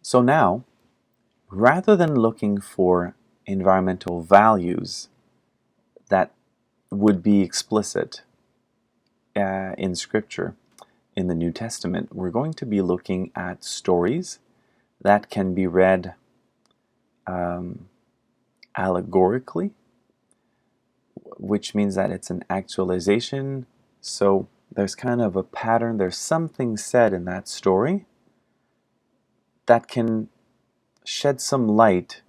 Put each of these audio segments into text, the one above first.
So now, rather than looking for environmental values that would be explicit in Scripture, in the New Testament, we're going to be looking at stories that can be read allegorically, which means that it's an actualization. So there's kind of a pattern, there's something said in that story that can shed some light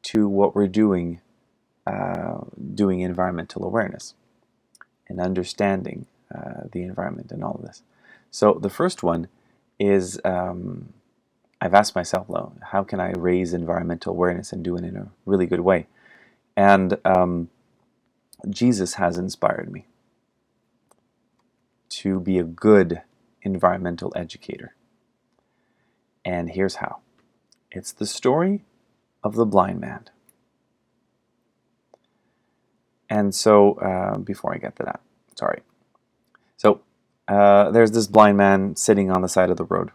to what we're doing environmental awareness and understanding the environment and all of this. So the first one is, I've asked myself, though, how can I raise environmental awareness and do it in a really good way? And Jesus has inspired me to be a good environmental educator. And here's how. It's the story of the blind man. And so, before I get to that, sorry. So, there's this blind man sitting on the side of the road,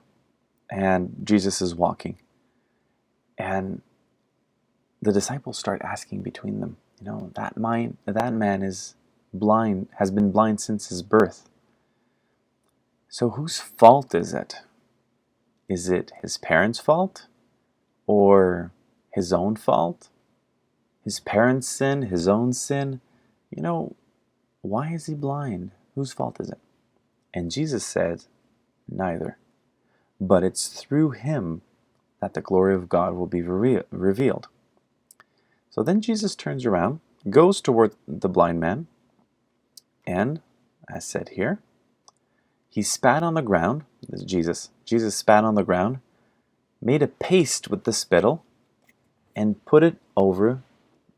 and Jesus is walking. And the disciples start asking between them, that man is blind, has been blind since his birth. So whose fault is it? Is it his parents' fault? Or his own fault? His parents' sin? His own sin? Why is he blind? Whose fault is it? And Jesus said, neither. But it's through him that the glory of God will be revealed. So then Jesus turns around, goes toward the blind man, and, as said here, he spat on the ground. This is Jesus. Jesus spat on the ground, made a paste with the spittle, and put it over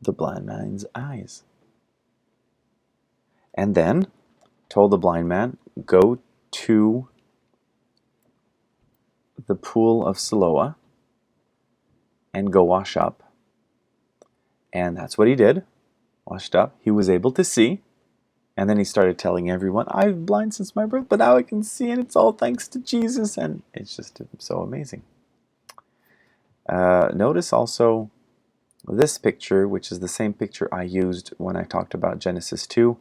the blind man's eyes. And then told the blind man, go to the pool of Siloam and go wash up. And that's what he did. Washed up. He was able to see. And then he started telling everyone, I've been blind since my birth, but now I can see, and it's all thanks to Jesus. And it's just so amazing. Notice also this picture, which is the same picture I used when I talked about Genesis 2,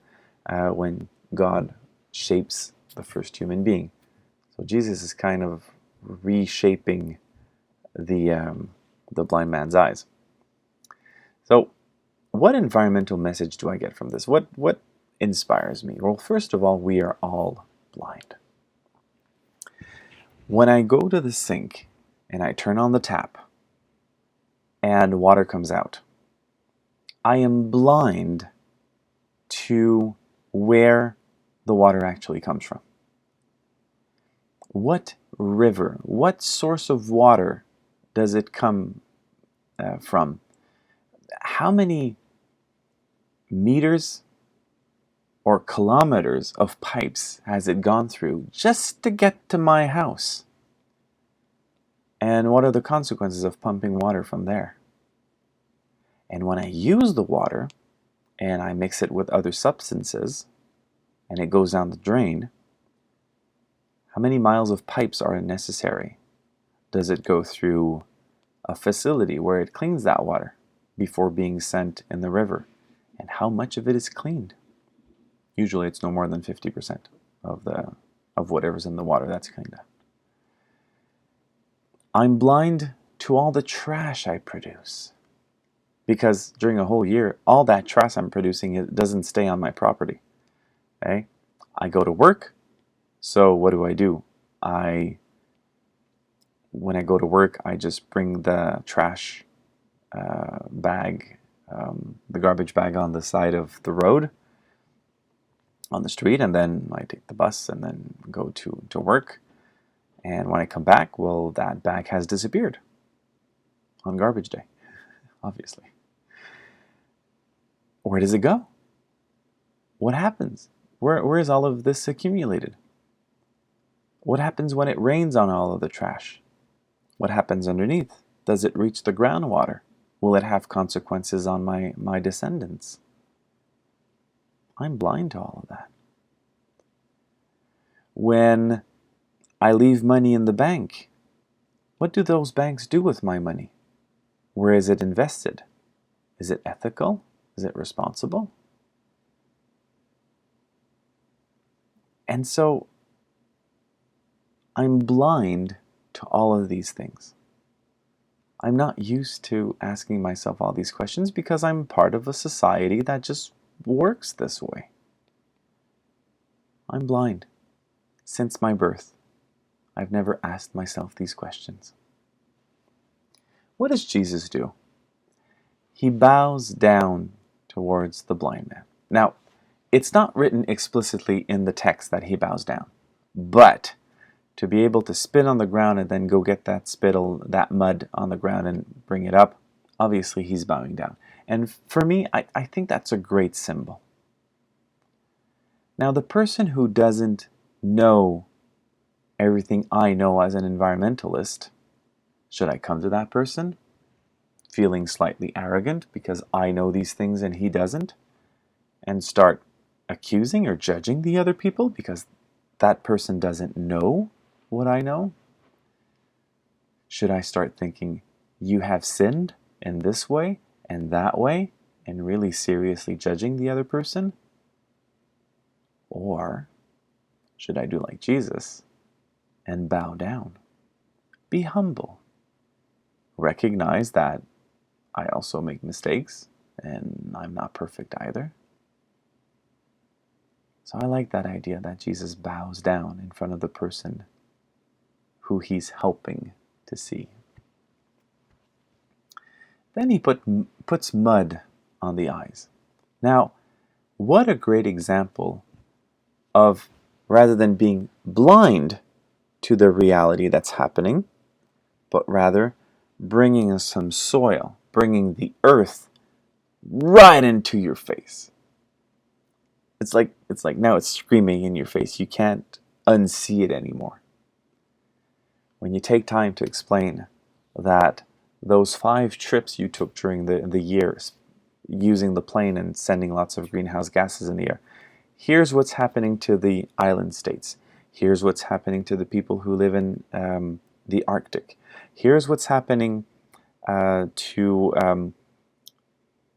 when God shapes the first human being. So Jesus is kind of reshaping the blind man's eyes. So what environmental message do I get from this? What inspires me? Well, first of all, we are all blind. When I go to the sink and I turn on the tap and water comes out, I am blind to where the water actually comes from. What river, what source of water does it come from? How many meters or kilometers of pipes has it gone through just to get to my house? And what are the consequences of pumping water from there? And when I use the water and I mix it with other substances and it goes down the drain, how many miles of pipes are necessary? Does it go through a facility where it cleans that water before being sent in the river? And how much of it is cleaned? Usually it's no more than 50% of whatever's in the water that's cleaned up. I'm blind to all the trash I produce, because during a whole year, all that trash I'm producing, it doesn't stay on my property. Okay? I go to work, so what do? When I go to work, I just bring the trash bag, the garbage bag on the side of the road, on the street, and then I take the bus and then go to work. And when I come back, well, that bag has disappeared on garbage day, obviously. Where does it go? What happens? Where is all of this accumulated? What happens when it rains on all of the trash? What happens underneath? Does it reach the groundwater? Will it have consequences on my descendants? I'm blind to all of that. When I leave money in the bank, What do those banks do with my money? Where is it invested? Is it ethical? Is it responsible? And so I'm blind to all of these things. I'm not used to asking myself all these questions because I'm part of a society that just works this way. I'm blind. Since my birth, I've never asked myself these questions. What does Jesus do? He bows down towards the blind man. Now, it's not written explicitly in the text that he bows down, but to be able to spit on the ground and then go get that spittle, that mud on the ground and bring it up, obviously he's bowing down. And for me, I think that's a great symbol. Now, the person who doesn't know everything I know as an environmentalist, should I come to that person feeling slightly arrogant because I know these things and he doesn't, and start accusing or judging the other people because that person doesn't know what I know? Should I start thinking, you have sinned in this way and that way, and really seriously judging the other person? Or should I do like Jesus and bow down? Be humble. Recognize that I also make mistakes and I'm not perfect either. So I like that idea that Jesus bows down in front of the person who he's helping to see. Then he puts mud on the eyes. Now, what a great example of, rather than being blind to the reality that's happening, but rather bringing us some soil, bringing the earth right into your face. It's like now it's screaming in your face. You can't unsee it anymore. When you take time to explain that those 5 trips you took during the years, using the plane and sending lots of greenhouse gases in the air, here's what's happening to the island states. Here's what's happening to the people who live in the Arctic. Here's what's happening to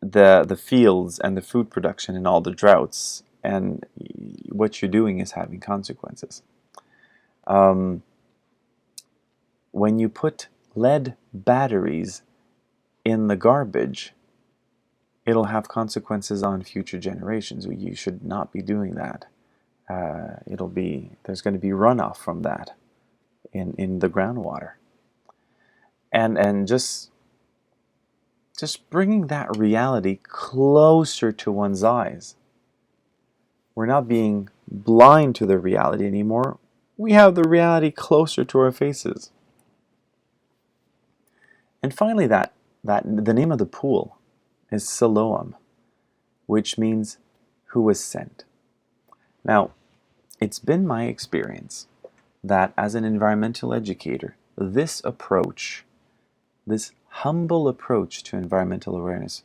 the fields and the food production and all the droughts. And what you're doing is having consequences. When you put lead batteries in the garbage, it'll have consequences on future generations. You should not be doing that. There's going to be runoff from that in the groundwater. And just bringing that reality closer to one's eyes. We're not being blind to the reality anymore. We have the reality closer to our faces. And finally, that the name of the pool is Siloam, which means who was sent. Now, it's been my experience that as an environmental educator, this approach, this humble approach to environmental awareness,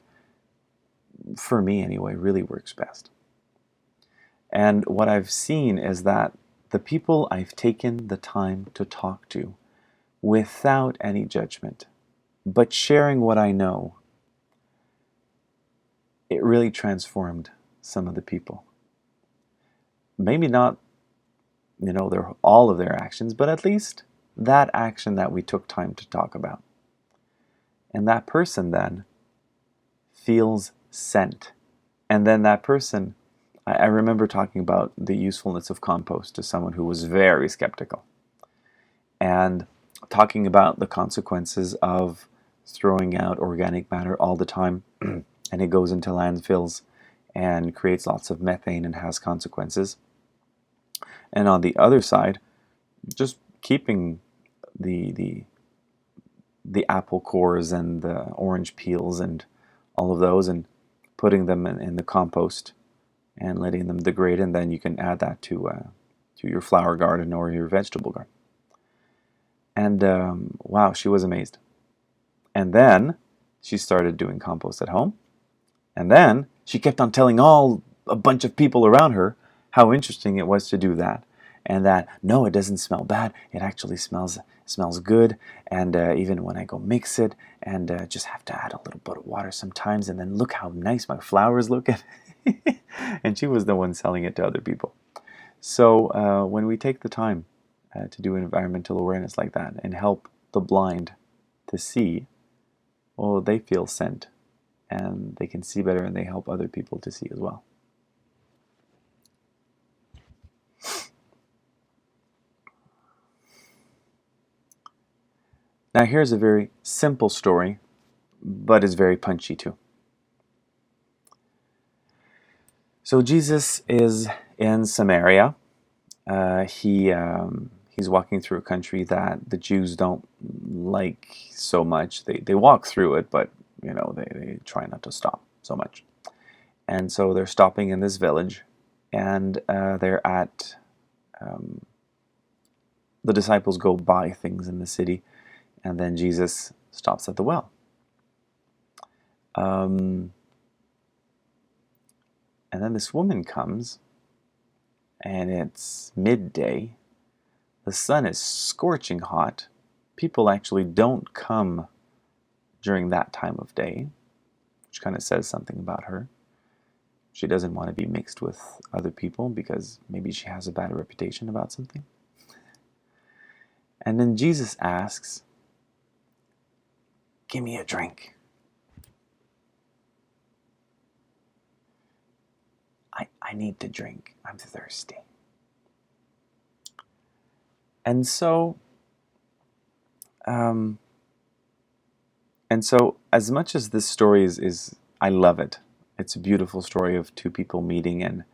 for me anyway, really works best. And what I've seen is that the people I've taken the time to talk to without any judgment, but sharing what I know, it really transformed some of the people. Maybe not, all of their actions, but at least that action that we took time to talk about. And that person then feels sent. And then that person, I remember talking about the usefulness of compost to someone who was very skeptical. And talking about the consequences of throwing out organic matter all the time, and it goes into landfills and creates lots of methane and has consequences. And on the other side, just keeping the apple cores and the orange peels and all of those and putting them in the compost and letting them degrade, and then you can add that to your flower garden or your vegetable garden. And wow, she was amazed. And then she started doing compost at home. And then she kept on telling a bunch of people around her how interesting it was to do that. And that, no, it doesn't smell bad. It actually smells smells good, and even when I go mix it, and just have to add a little bit of water sometimes, and then look how nice my flowers look. And she was the one selling it to other people. So when we take the time to do environmental awareness like that and help the blind to see, well, they feel sent, and they can see better, and they help other people to see as well. Now here's a very simple story, but it's very punchy too. So Jesus is in Samaria. He's walking through a country that the Jews don't like so much. They walk through it, but they try not to stop so much. And so they're stopping in this village, and they're at the disciples go buy things in the city, and then Jesus stops at the well. And then this woman comes, and it's midday. The sun is scorching hot. People actually don't come during that time of day, which kind of says something about her. She doesn't want to be mixed with other people because maybe she has a bad reputation about something. And then Jesus asks, "Give me a drink." I need to drink. I'm thirsty. And so as much as this story is I love it. It's a beautiful story of two people meeting, and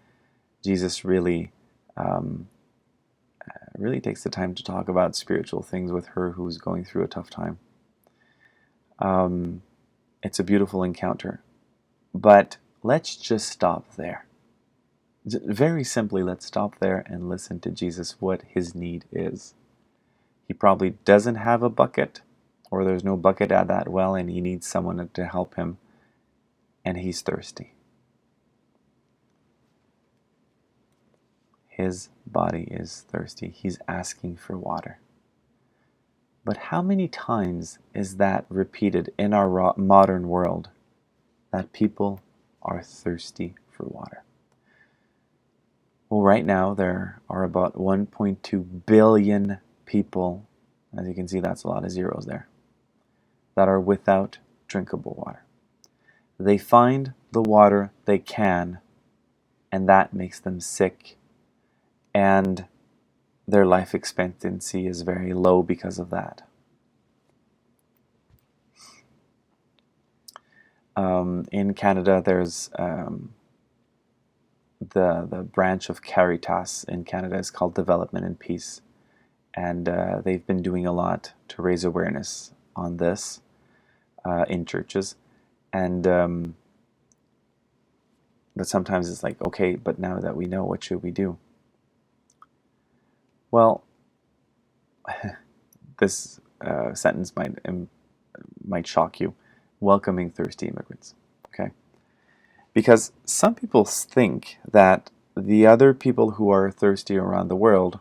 Jesus really takes the time to talk about spiritual things with her who's going through a tough time. It's a beautiful encounter. But let's just stop there. Very simply, let's stop there and listen to Jesus, what his need is. He probably doesn't have a bucket, or there's no bucket at that well, and he needs someone to help him, and he's thirsty. His body is thirsty. He's asking for water. But how many times is that repeated in our modern world, that people are thirsty for water? Well, right now there are about 1.2 billion people, as you can see that's a lot of zeros there, that are without drinkable water. They find the water they can, and that makes them sick, and their life expectancy is very low because of that. In Canada, there's the branch of Caritas in Canada is called Development and Peace, and they've been doing a lot to raise awareness on this in churches, and but sometimes it's like, okay, but now that we know, what should we do? Well, this sentence might shock you. Welcoming thirsty immigrants, okay? Because some people think that the other people who are thirsty around the world,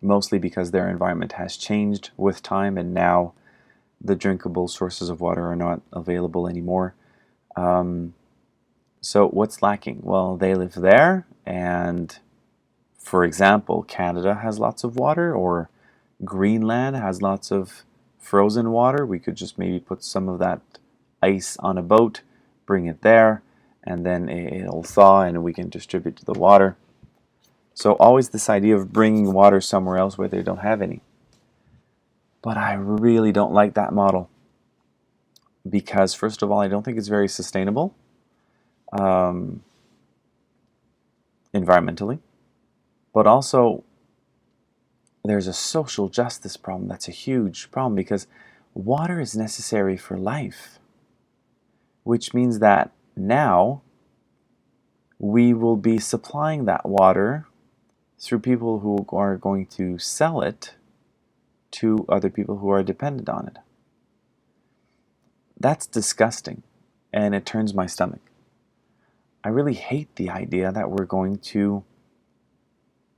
mostly because their environment has changed with time and now the drinkable sources of water are not available anymore. So what's lacking? Well, they live there, and for example, Canada has lots of water, or Greenland has lots of frozen water. We could just maybe put some of that ice on a boat, bring it there, and then it'll thaw and we can distribute the water. So always this idea of bringing water somewhere else where they don't have any. But I really don't like that model, because first of all, I don't think it's very sustainable environmentally, but also there's a social justice problem that's a huge problem, because water is necessary for life, which means that now we will be supplying that water through people who are going to sell it to other people who are dependent on it. That's disgusting, and it turns my stomach. I really hate the idea that we're going to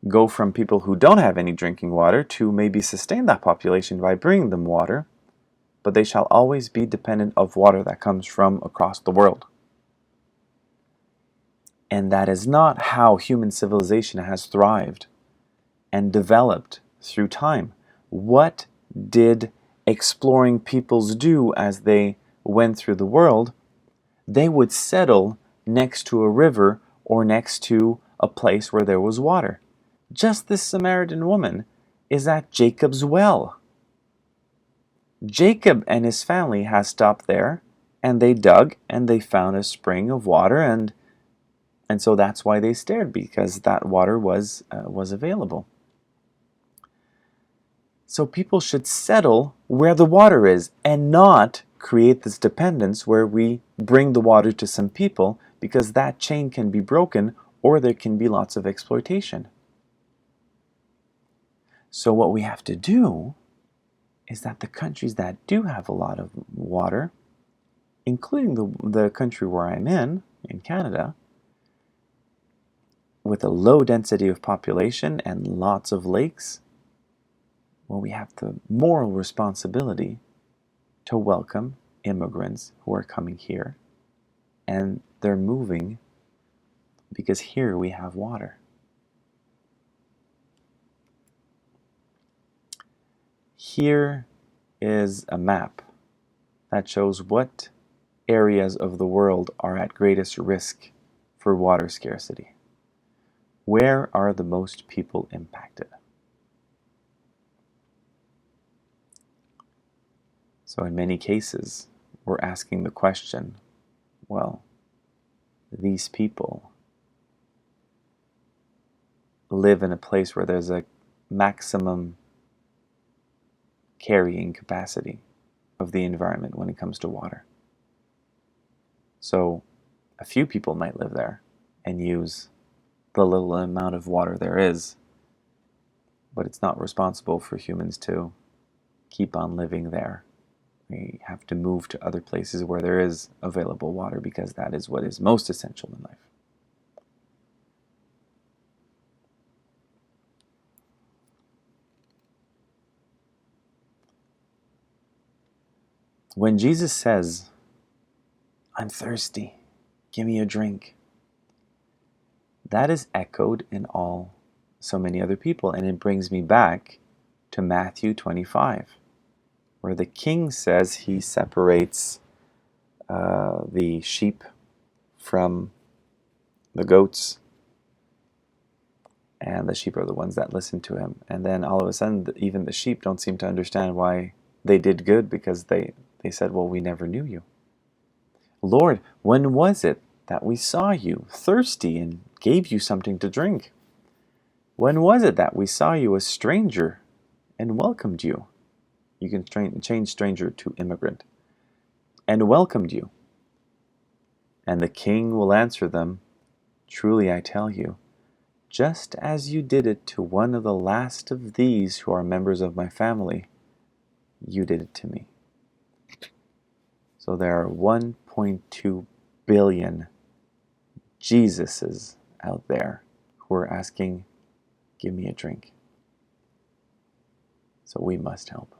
go from people who don't have any drinking water to maybe sustain that population by bringing them water, but they shall always be dependent of water that comes from across the world. And that is not how human civilization has thrived and developed through time. What did exploring peoples do as they went through the world? They would settle next to a river or next to a place where there was water. Just this Samaritan woman is at Jacob's well. Jacob and his family had stopped there, and they dug and they found a spring of water, and so that's why they stared, because that water was available. So people should settle where the water is and not create this dependence where we bring the water to some people, because that chain can be broken or there can be lots of exploitation. So what we have to do is that the countries that do have a lot of water, including the country where I'm in Canada, with a low density of population and lots of lakes, well, we have the moral responsibility to welcome immigrants who are coming here, and they're moving because here we have water. Here is a map that shows what areas of the world are at greatest risk for water scarcity. Where are the most people impacted? So in many cases, we're asking the question, well, these people live in a place where there's a maximum carrying capacity of the environment when it comes to water. So a few people might live there and use the little amount of water there is, but it's not responsible for humans to keep on living there. We have to move to other places where there is available water, because that is what is most essential in life. When Jesus says, "I'm thirsty, give me a drink," that is echoed in so many other people, and it brings me back to Matthew 25, where the king says he separates the sheep from the goats, and the sheep are the ones that listen to him. And then all of a sudden, even the sheep don't seem to understand why they did good, because they said, well, we never knew you. Lord, when was it that we saw you thirsty and gave you something to drink? When was it that we saw you a stranger and welcomed you? You can change stranger to immigrant. And welcomed you. And the king will answer them, truly I tell you, just as you did it to one of the last of these who are members of my family, you did it to me. So there are 1.2 billion Jesuses out there who are asking, give me a drink. So we must help.